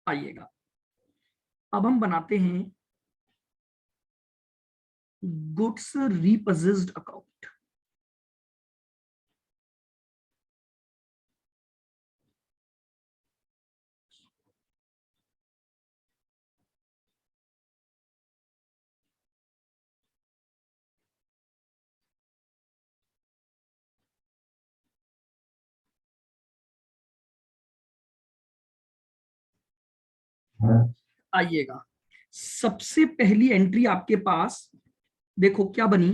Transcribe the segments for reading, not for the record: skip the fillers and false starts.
आइएगा, अब हम बनाते हैं गुड्स रीपोजेस्ड अकाउंट। आइएगा, सबसे पहली एंट्री आपके पास देखो क्या बनी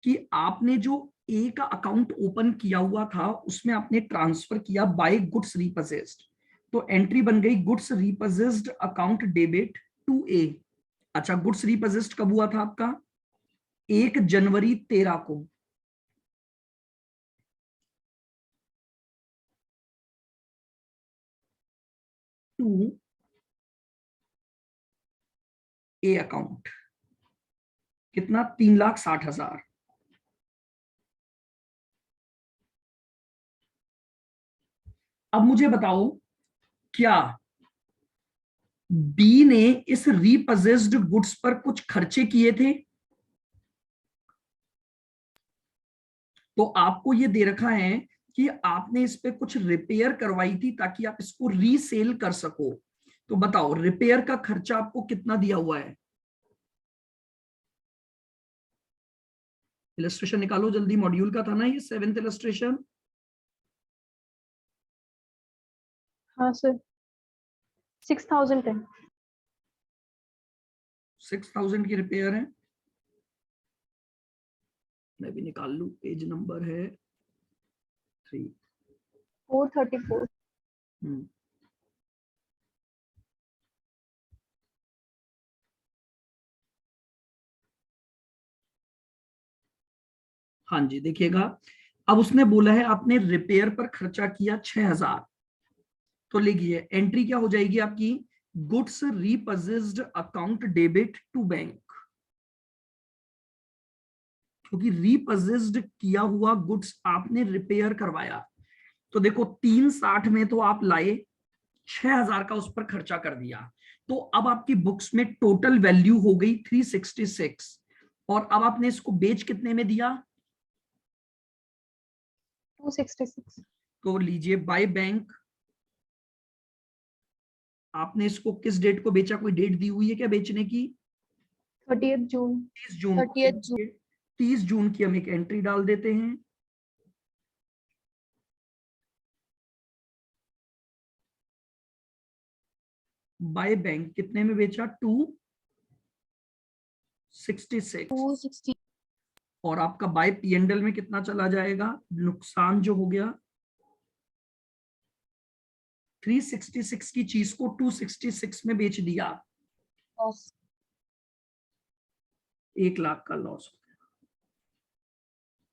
कि आपने जो ए का अकाउंट ओपन किया हुआ था उसमें आपने ट्रांसफर किया बाय गुड्स रीपोजेस्ड, तो एंट्री बन गई goods repossessed account debit to ए। अच्छा, गुड्स रीपोजेस्ड कब हुआ था आपका? 1 जनवरी 13 को। टू ए अकाउंट, कितना? 3,60,000। अब मुझे बताओ, क्या बी ने इस रीपोजेस्ड गुड्स पर कुछ खर्चे किए थे? तो आपको ये दे रखा है कि आपने इस पे कुछ रिपेयर करवाई थी ताकि आप इसको रीसेल कर सको। तो बताओ रिपेयर का खर्चा आपको कितना दिया हुआ है? इलस्ट्रेशन निकालो जल्दी, मॉड्यूल का था ना ये 7th इलस्ट्रेशन। हाँ सर, 6,000 है। 6,000 की रिपेयर है, मैं भी निकाल लू, पेज नंबर है 3। 434। हाँ जी, देखिएगा, अब उसने बोला है आपने रिपेयर पर खर्चा किया 6,000, तो लिखिए एंट्री क्या हो जाएगी आपकी? Goods repossessed account debit to bank, क्योंकि रीपोजेस्ड किया हुआ गुड्स आपने रिपेयर करवाया। तो देखो 360 में तो आप लाए, 6,000 का उस पर खर्चा कर दिया, तो अब आपकी बुक्स में टोटल वैल्यू हो गई 366। और अब आपने इसको बेच कितने में दिया? 266। तो लीजिए बाय बैंक, आपने इसको किस डेट को बेचा? कोई डेट दी हुई है क्या बेचने की? 30 जून। 30 जून को। 30 जून। 30 जून की हम एक एंट्री डाल देते हैं। बाय बैंक कितने में बेचा? 266। 260। और आपका बाय पी एंड एल में कितना चला जाएगा नुकसान जो हो गया? 366 की चीज को 266 में बेच दिया, 1,00,000 का लॉस हो गया।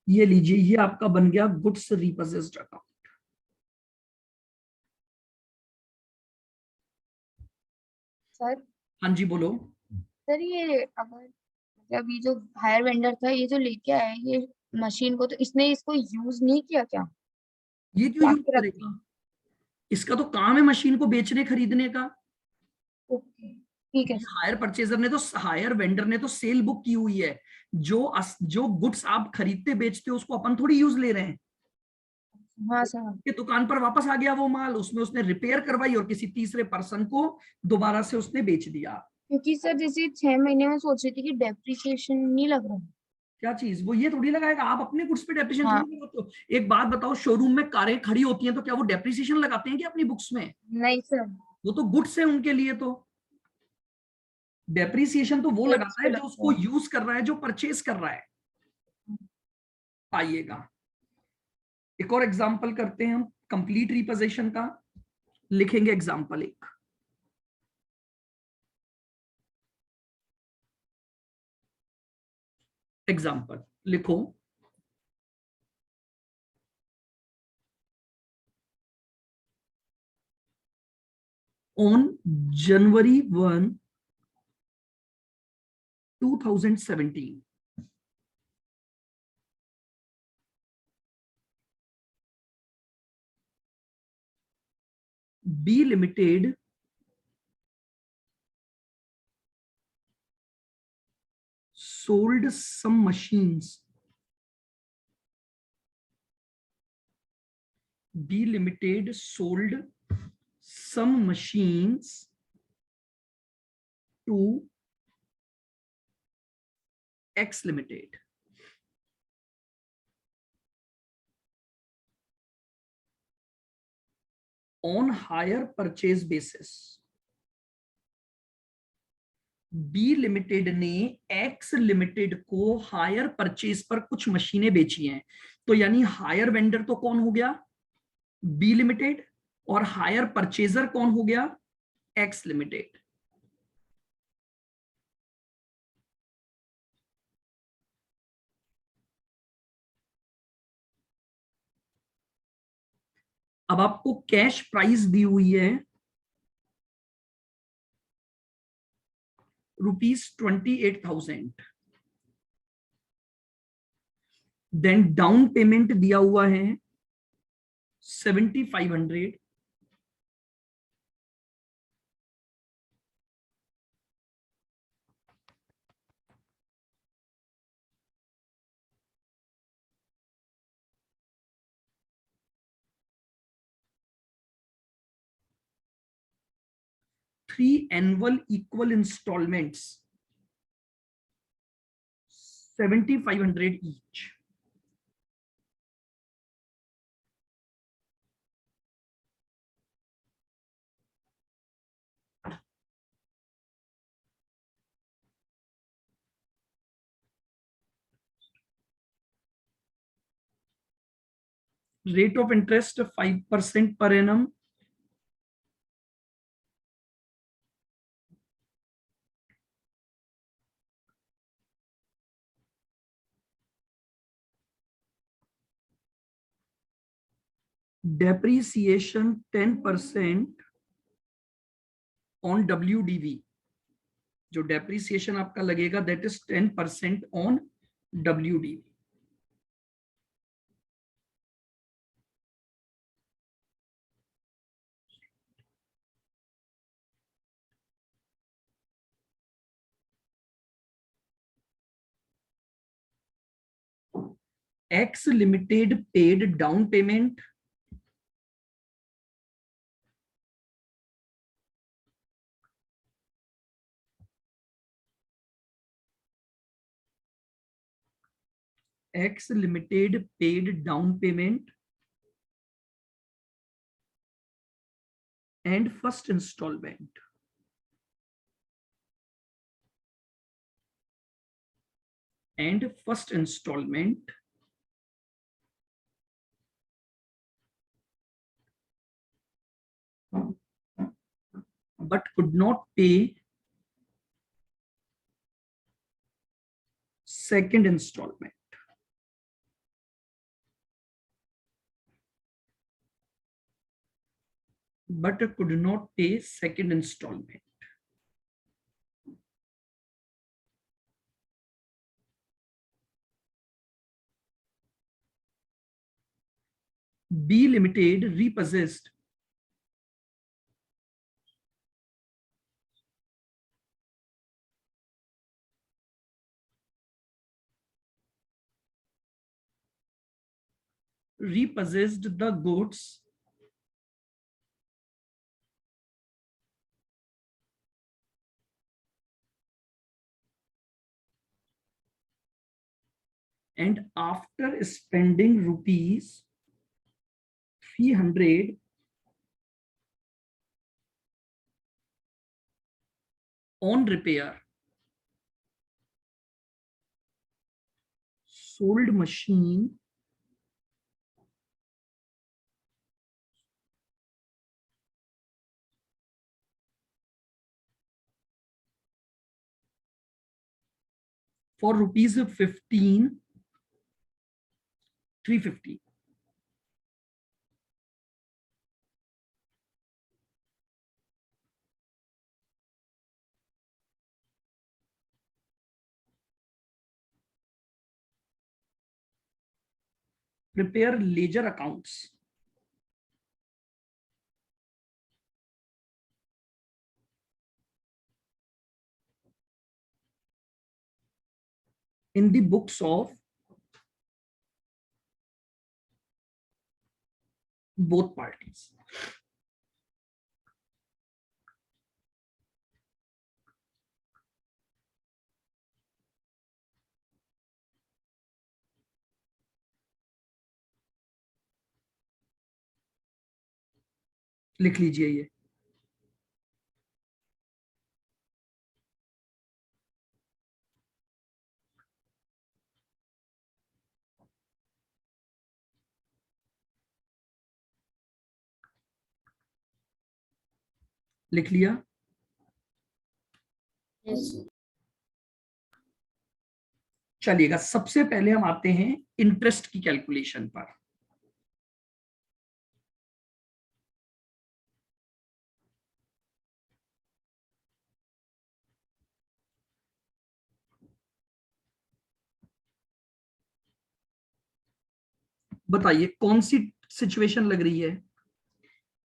ये लीजिए, ये आपका बन गया गुड्स रीपोजेस्ड अकाउंट। सर, हाँ जी बोलो। सर ये अगर मतलब ये जो हायर वेंडर था, ये जो लेके आया है ये मशीन को, तो इसने इसको यूज नहीं किया क्या? ये क्यों ला यूज के रख करेगा? इसका तो काम है मशीन को बेचने खरीदने का। ओके, ठीक है ये सर। हायर परचेजर ने तो, हायर वेंडर ने तो सेल बुक की हुई है। जो गुड्स आप खरीदते बेचते हो उसको अपन थोड़ी यूज ले रहे हैं। हाँ सर। के दुकान पर वापस आ गया वो माल, उसमें उसने रिपेयर करवाई और किसी तीसरे पर्सन को दोबारा से उसने बेच दिया। क्योंकि सर जैसे 6 महीने में सोच रही थी कि डेप्रिसिएशन नहीं लग रहा। क्या चीज? वो ये थोड़ी लगाएगा, आप अपने गुड्स पे डेप्रिसिएशन हाँ। थोड़ी लगाते हो। एक बात बताओ, शोरूम में कारें खड़ी होती हैं तो क्या वो डेप्रिसिएशन लगाते हैं क्या अपनी बुक्स में? नहीं सर। वो तो गुड्स है उनके लिए, तो डेप्रिसिएशन तो वो सेल्स लगाता पे है जो लगता उसको है। यूज कर रहा है, जो परचेज कर रहा है। आइएगा, एक और एग्जांपल करते हैं हम कंप्लीट रिपोजिशन का। लिखेंगे एग्जांपल एक। एग्जांपल लिखो, on January 1, 2017, B Limited sold some machines. B Limited sold some machines to X Limited. On higher purchase basis. B limited ने एक्स लिमिटेड को हायर परचेज पर कुछ मशीनें बेची हैं, तो यानी हायर वेंडर तो कौन हो गया? बी लिमिटेड, और हायर परचेजर कौन हो गया? X limited. अब आपको कैश प्राइस दी हुई है ₹28,000। देन डाउन पेमेंट दिया हुआ है 7,500। Three annual equal instalments 7,500 each. Rate of interest 5% per annum. Depreciation 10% on WDV. जो डेप्रिसिएशन आपका लगेगा that is 10% on WDV. X Limited paid down payment X Limited paid down payment and first installment. And first installment but could not pay second installment. But could not pay second installment. B Limited repossessed the goods and after spending rupees 300 on repair, sold machine for rupees 15,350. Prepare ledger accounts. in the books of both parties. लिख लीजिए ये। लिख लिया? चलिएगा, सबसे पहले हम आते हैं इंटरेस्ट की कैलकुलेशन पर। बताइए कौन सी सिचुएशन लग रही है?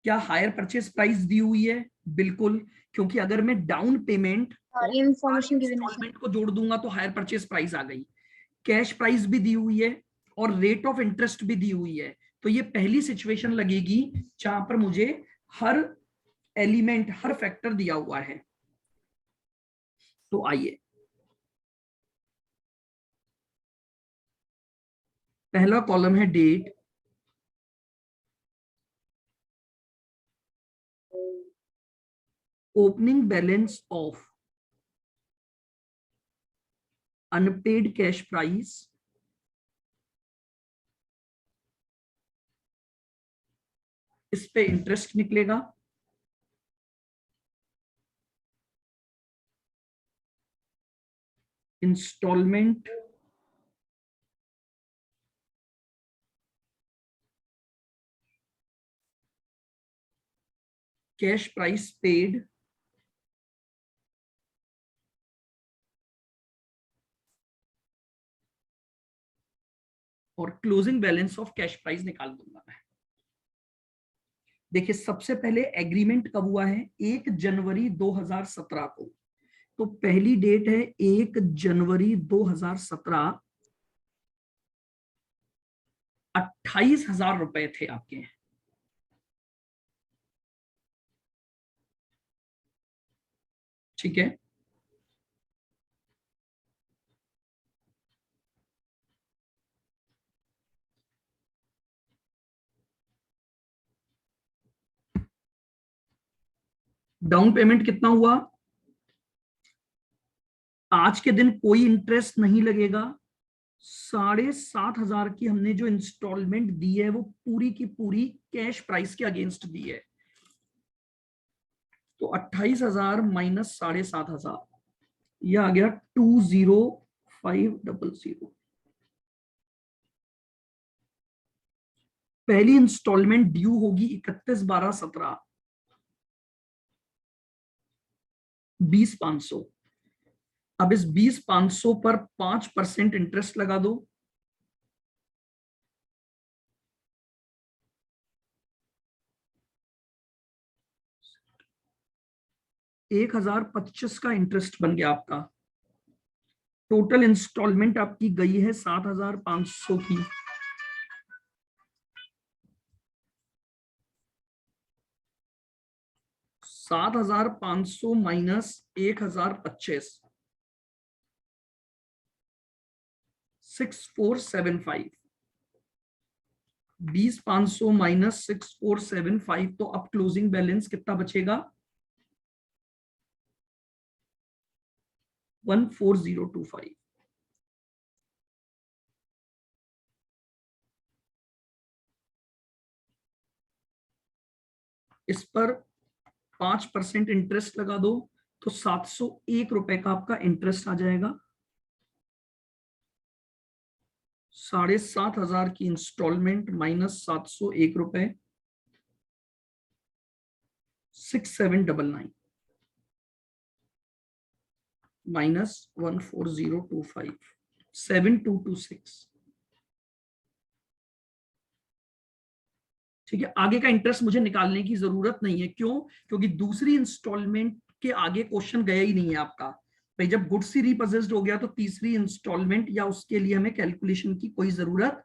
क्या हायर परचेज प्राइस दी हुई है? बिल्कुल, क्योंकि अगर मैं डाउन पेमेंट और इंफॉर्मेशन की इंस्टॉलमेंट को जोड़ दूंगा तो हायर परचेज प्राइस आ गई। कैश प्राइस भी दी हुई है और रेट ऑफ इंटरेस्ट भी दी हुई है, तो ये पहली सिचुएशन लगेगी जहां पर मुझे हर एलिमेंट, हर फैक्टर दिया हुआ है। तो आइए, पहला कॉलम है date, opening balance of unpaid cash price, इस पे इंटरेस्ट निकलेगा। इंस्टॉलमेंट कैश प्राइस पेड, और closing balance of cash price निकाल दूंगा मैं। देखिए, सबसे पहले एग्रीमेंट कब हुआ है? 1 जनवरी 2017 को। तो पहली डेट है 1 जनवरी 2017। 28,000 रुपए थे आपके। ठीक है, डाउन पेमेंट कितना हुआ? आज के दिन कोई इंटरेस्ट नहीं लगेगा। 7,500 की हमने जो इंस्टॉलमेंट दी है वो पूरी की पूरी कैश प्राइस के अगेंस्ट दी है। तो 28,000 माइनस 7,500, यह आ गया 20500। पहली इंस्टॉलमेंट ड्यू होगी 31/12/17, 20,500। अब इस 20,500 पर 5% इंटरेस्ट लगा दो। 1,025 का इंटरेस्ट बन गया आपका। टोटल इंस्टॉलमेंट आपकी गई है 7,500 की। 7,500 माइनस 1,025, 6,475। 20,500 माइनस 6,475, तो अब क्लोजिंग बैलेंस कितना बचेगा? 14,025। इस पर 5% इंटरेस्ट लगा दो तो 701 रुपए का आपका इंटरेस्ट आ जाएगा। 7,500 की इंस्टॉलमेंट माइनस 701 रुपए, 6,799 माइनस 14,025, 7,226। ठीक है, आगे का इंटरेस्ट मुझे निकालने की जरूरत नहीं है। क्यों? क्योंकि दूसरी इंस्टॉलमेंट के आगे क्वेश्चन गया ही नहीं है आपका। भाई जब गुड्स ही रीपोजेस्ड हो गया तो तीसरी इंस्टॉलमेंट या उसके लिए हमें कैलकुलेशन की कोई जरूरत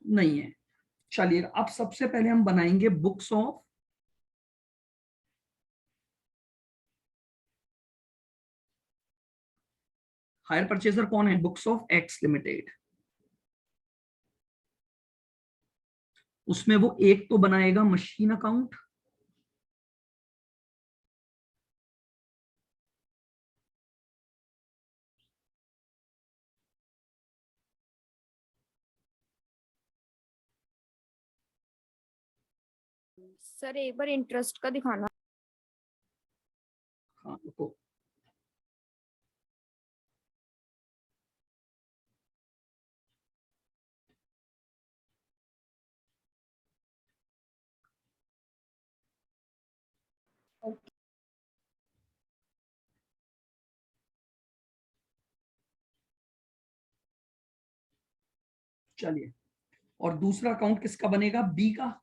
नहीं है। चलिए अब सबसे पहले हम बनाएंगे बुक्स ऑफ हायर परचेजर कौन है, बुक्स ऑफ एक्स लिमिटेड। उसमें वो एक तो बनाएगा मशीन अकाउंट, सर एक बार इंटरेस्ट का दिखाना। हाँ रुको, चलिए। और दूसरा अकाउंट किसका बनेगा, बी का।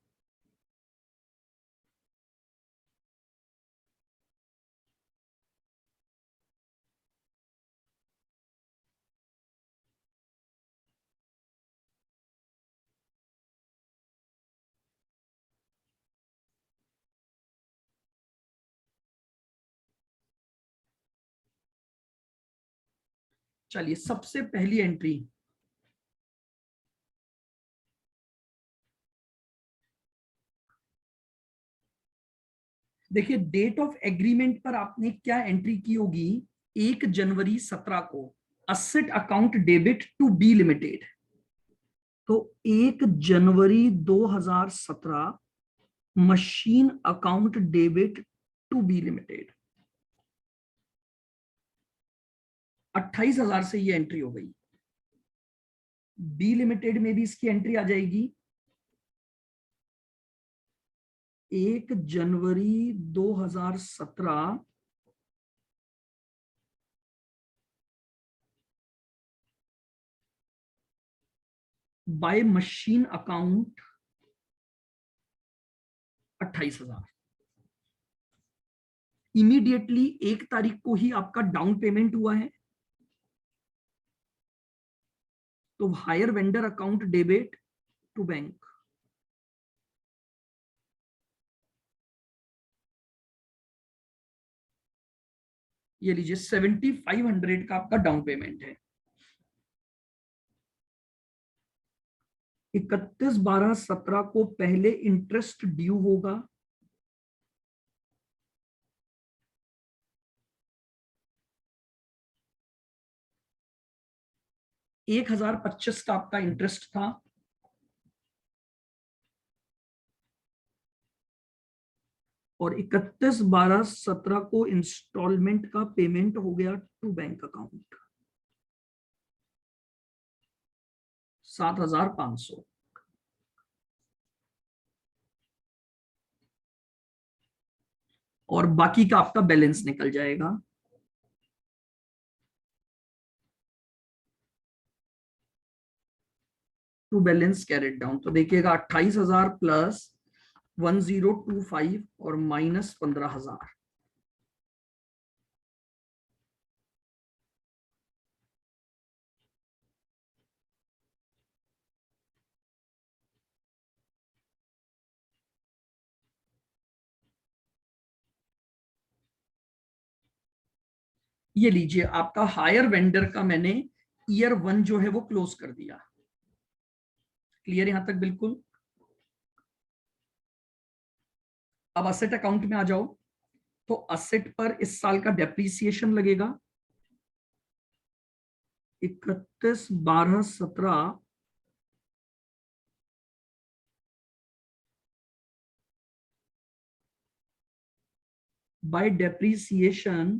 चलिए सबसे पहली एंट्री, देखिए डेट ऑफ एग्रीमेंट पर आपने क्या एंट्री की होगी, 1 जनवरी 2017 को asset account debit to B limited. तो 1 जनवरी 2017 machine account debit to B limited, 28,000 से ये एंट्री हो गई। बी लिमिटेड में भी इसकी एंट्री आ जाएगी 1 जनवरी 2017 बाय मशीन अकाउंट 28,000। इमीडिएटली 1 तारीख को ही आपका डाउन पेमेंट हुआ है, तो hire vendor account debit to bank, ये लीजिए 7,500 का आपका डाउन पेमेंट है। 31/12/17 को पहले इंटरेस्ट ड्यू होगा, $1,025 का आपका इंटरेस्ट था। और 31/12/17 को इंस्टॉलमेंट का पेमेंट हो गया टू बैंक अकाउंट 7,500। और बाकी का आपका बैलेंस निकल जाएगा। टू बैलेंस कैरेट डाउन, तो देखिएगा 28,000 प्लस 1025 और माइनस 15,000। ये लीजिए आपका हायर वेंडर का मैंने ईयर 1 जो है वो क्लोज कर दिया। क्लियर यहां तक बिल्कुल। अब असेट अकाउंट में आ जाओ, तो असेट पर इस साल का डेप्रीसिएशन लगेगा 31/12/17 बाय डेप्रीसिएशन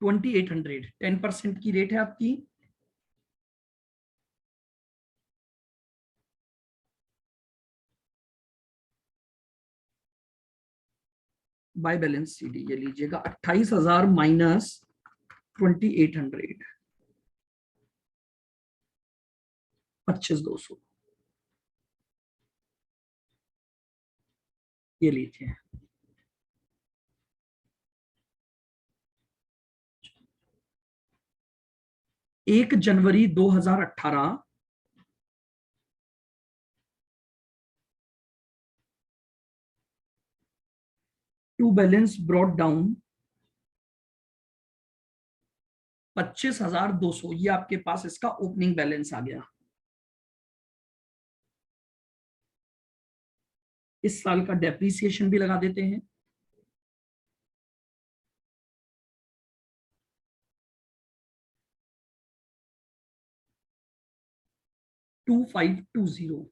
2,800, 10% की रेट है आपकी। बाय बैलेंस सीडी, ये लीजिएगा 28,000 माइनस 2,800, 25,200, ये लीजिए। 1 जनवरी 2018 टू बैलेंस ब्रॉट डाउन 25,200, ये आपके पास इसका ओपनिंग बैलेंस आ गया। इस साल का डेप्रीसिएशन भी लगा देते हैं। टू 2520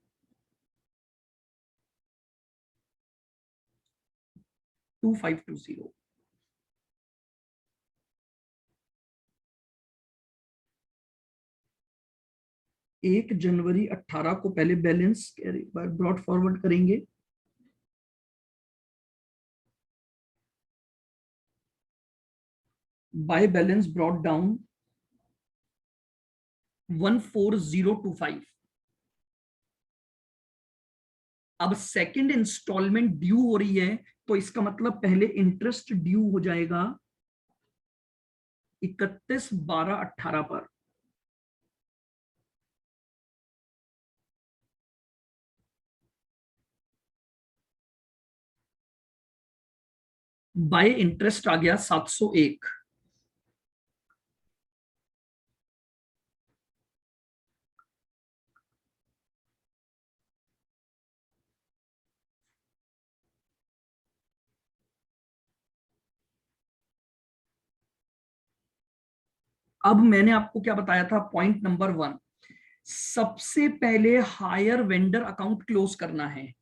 1 जनवरी 18 को पहले बैलेंस ब्रॉड फॉरवर्ड करेंगे। By balance brought down 14025। अब सेकंड इंस्टॉलमेंट ड्यू हो रही है, तो इसका मतलब पहले इंटरेस्ट ड्यू हो जाएगा 31/12/18 पर। बाय इंटरेस्ट आ गया 701। अब मैंने आपको क्या बताया था, पॉइंट नंबर 1, सबसे पहले हायर वेंडर अकाउंट क्लोज करना है।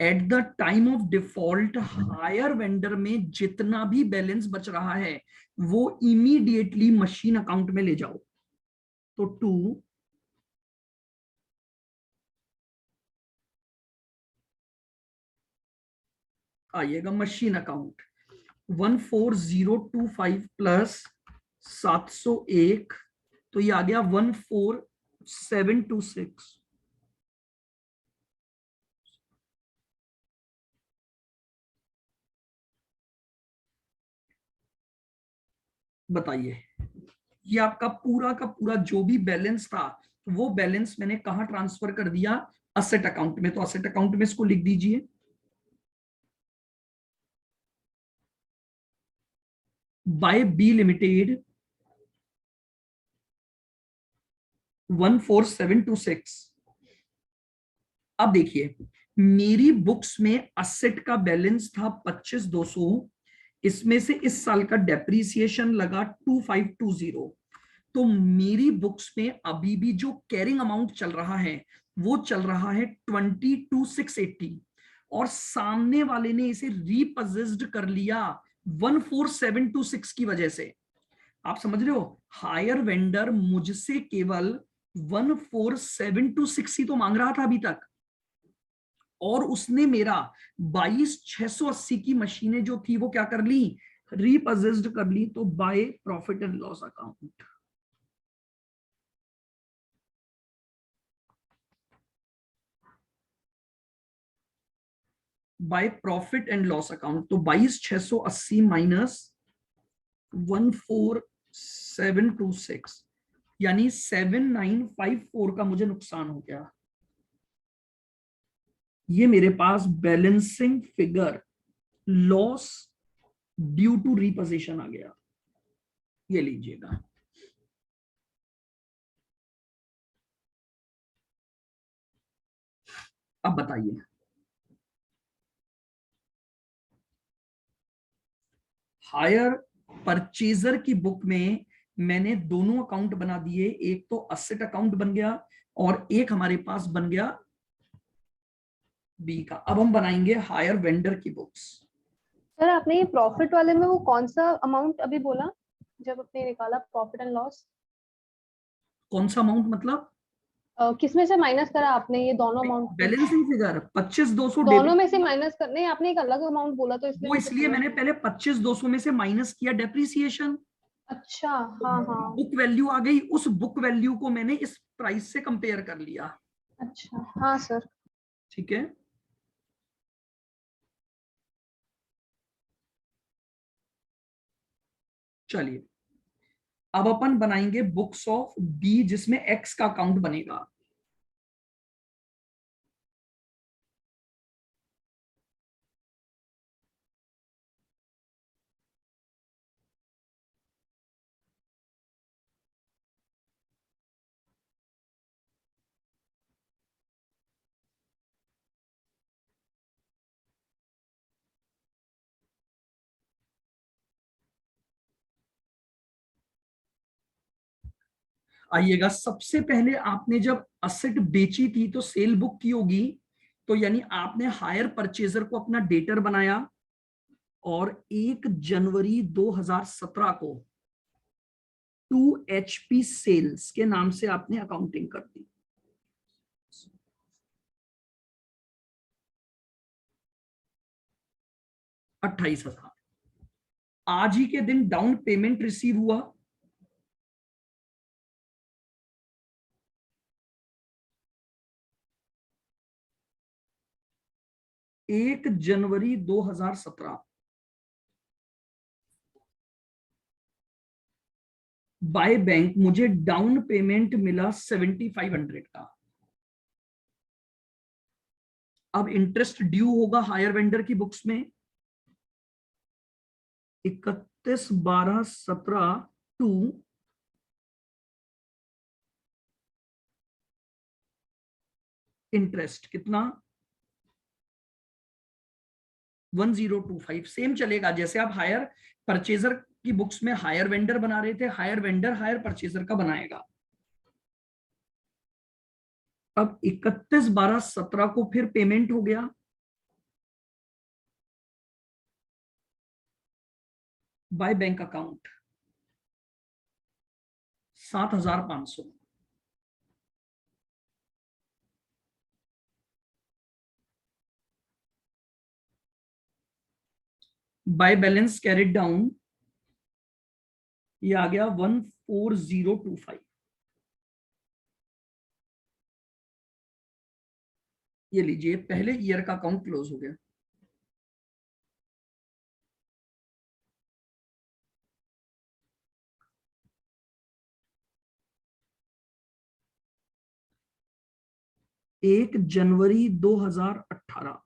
At the time of default higher vendor में जितना भी बैलेंस बच रहा है वो इमीडिएटली मशीन अकाउंट में ले जाओ। तो 2 आइएगा मशीन अकाउंट 14025 प्लस 701, तो ये आ गया 14726। बताइए, ये आपका पूरा का पूरा जो भी बैलेंस था वो बैलेंस मैंने कहां ट्रांसफर कर दिया, असेट अकाउंट में। तो असेट अकाउंट में इसको लिख दीजिए। By B limited 14726। अब देखिए, मेरी बुक्स में असेट का बैलेंस था 25,200, इसमें से इस साल का डेप्रीसिएशन लगा 2520। तो मेरी बुक्स में अभी भी जो कैरिंग अमाउंट चल रहा है वो चल रहा है 22,680, और सामने वाले ने इसे रीपोजेस्ड कर लिया 14726 की वजह से। आप समझ रहे हो, हायर वेंडर मुझसे केवल 14726 ही तो मांग रहा था अभी तक, और उसने मेरा 22,680 की मशीनें जो थी वो क्या कर ली, रीपोजेस्ड कर ली। तो by profit and loss account, by profit and loss account, तो 22,680 माइनस 14726, यानी 7954 का मुझे नुकसान हो गया। ये मेरे पास balancing figure loss due to reposition आ गया, ये लीजिएगा। अब बताइए, हायर परचेजर की बुक में मैंने दोनों अकाउंट बना दिए, एक तो असेट अकाउंट बन गया और एक हमारे पास बन गया बी का। अब हम बनाएंगे हायर वेंडर की बुक्स। सर आपने ये प्रॉफिट वाले में वो कौन सा अमाउंट अभी बोला जब आपने निकाला प्रॉफिट एंड लॉस? कौन सा अमाउंट मतलब? किसमें से माइनस करा आपने ये दोनों अमाउंट? बैलेंसिंग फिगर 25,200 दोनों डेबिट, में से माइनस कर नहीं, आपने एक अलग अमाउंट बोला तो इसलिए वो मैं इसलिए मैंने पहले 25,200 में से माइनस किया डेप्रीसिएशन। अच्छा हाँ हाँ बुक वैल्यू आ गई, उस बुक वैल्यू को मैंने इस प्राइस से कंपेयर कर लिया। अच्छा हाँ सर। ठीक है, चलिए अब अपन बनाएंगे बुक्स ऑफ बी जिसमें एक्स का अकाउंट बनेगा। आइएगा, सबसे पहले आपने जब असेट बेची थी तो सेल बुक की होगी, तो यानी आपने हायर परचेजर को अपना डेटर बनाया और 1 जनवरी 2017 को 2HP सेल्स के नाम से आपने अकाउंटिंग कर दी। $28,000। आज ही के दिन डाउन पेमेंट रिसीव हुआ, एक जनवरी 2017 बाय बैंक मुझे डाउन पेमेंट मिला 7500 का। अब इंटरेस्ट ड्यू होगा हायर वेंडर की बुक्स में 31/12/17 टू इंटरेस्ट कितना 1025। सेम चलेगा जैसे आप हायर परचेजर की बुक्स में हायर वेंडर बना रहे थे, हायर वेंडर हायर परचेजर का बनाएगा। अब 31/12/17 को फिर पेमेंट हो गया, by bank account 7,500। By balance carried down ये आ गया 14025। ये लीजिए पहले ईयर का अकाउंट क्लोज हो गया। एक जनवरी 2018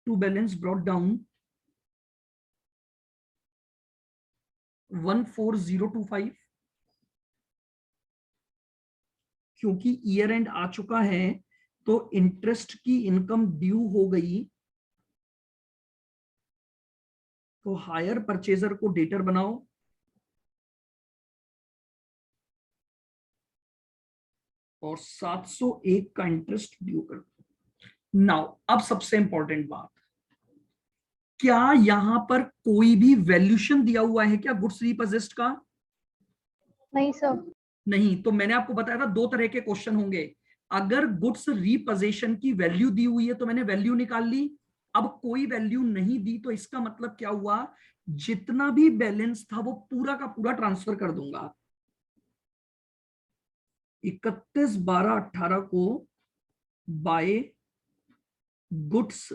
टू बैलेंस ब्रॉट डाउन 14025। क्योंकि ईयर एंड आ चुका है तो इंटरेस्ट की इनकम ड्यू हो गई, तो हायर परचेजर को डेटर बनाओ और 701 का इंटरेस्ट ड्यू कर दो। नाउ अब सबसे इंपॉर्टेंट बात, क्या यहां पर कोई भी वैल्यूशन दिया हुआ है क्या गुड्स रीपोजेस्ड का? नहीं सर। नहीं। तो मैंने आपको बताया था 2 तरह के क्वेश्चन होंगे। अगर गुड्स रीपोजेशन की वैल्यू दी हुई है तो मैंने वैल्यू निकाल ली। अब कोई वैल्यू नहीं दी तो इसका मतलब क्या हुआ, जितना भी बैलेंस था वो पूरा का पूरा ट्रांसफर कर दूंगा। 31/12/18 को बाय गुड्स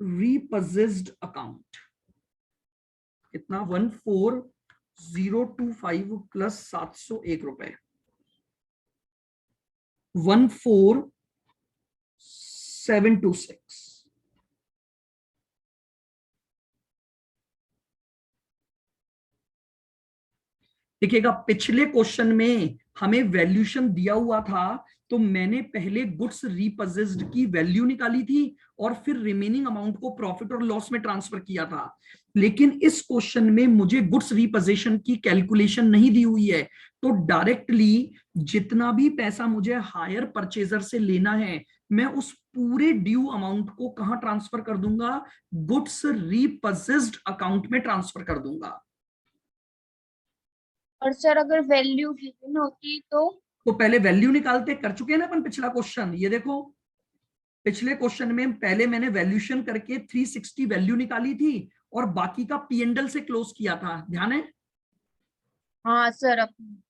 रीपोजेस्ड अकाउंट कितना 14025 प्लस 701 रुपए 14726। देखिएगा पिछले क्वेश्चन में हमें वैल्यूशन दिया हुआ था तो मैंने पहले गुड्स रीपोजेस्ड की वैल्यू निकाली थी और फिर रिमेनिंग अमाउंट को प्रॉफिट और लॉस में ट्रांसफर किया था। लेकिन इस क्वेश्चन में मुझे गुड्स रीपोजेशन की कैलकुलेशन नहीं दी हुई है, तो डायरेक्टली जितना भी पैसा मुझे हायर परचेजर से लेना है मैं उस पूरे ड्यू अमाउंट को कहां ट्रांसफर कर दूंगा, गुड्स रीपोजेस्ड अकाउंट में ट्रांसफर कर दूंगा। और सर अगर वैल्यू गिवन होती तो पहले वैल्यू निकालते, कर चुके हैं ना अपन पिछला क्वेश्चन। ये देखो पिछले क्वेश्चन में पहले मैंने वैल्यूशन करके 360 वैल्यू निकाली थी और बाकी का P&L से क्लोज किया था, ध्यान है। हाँ सर, अब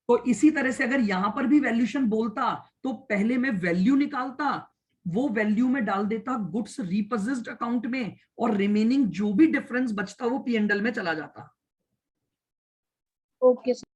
तो इसी तरह से अगर यहां पर भी वैल्यूएशन बोलता तो पहले मैं वैल्यू निकालता, वो वैल्यू में डाल देता गुड्स रिपोजेस्ड अकाउंट में, और रिमेनिंग जो भी डिफरेंस बचता वो P&L में चला जाता। Okay sir.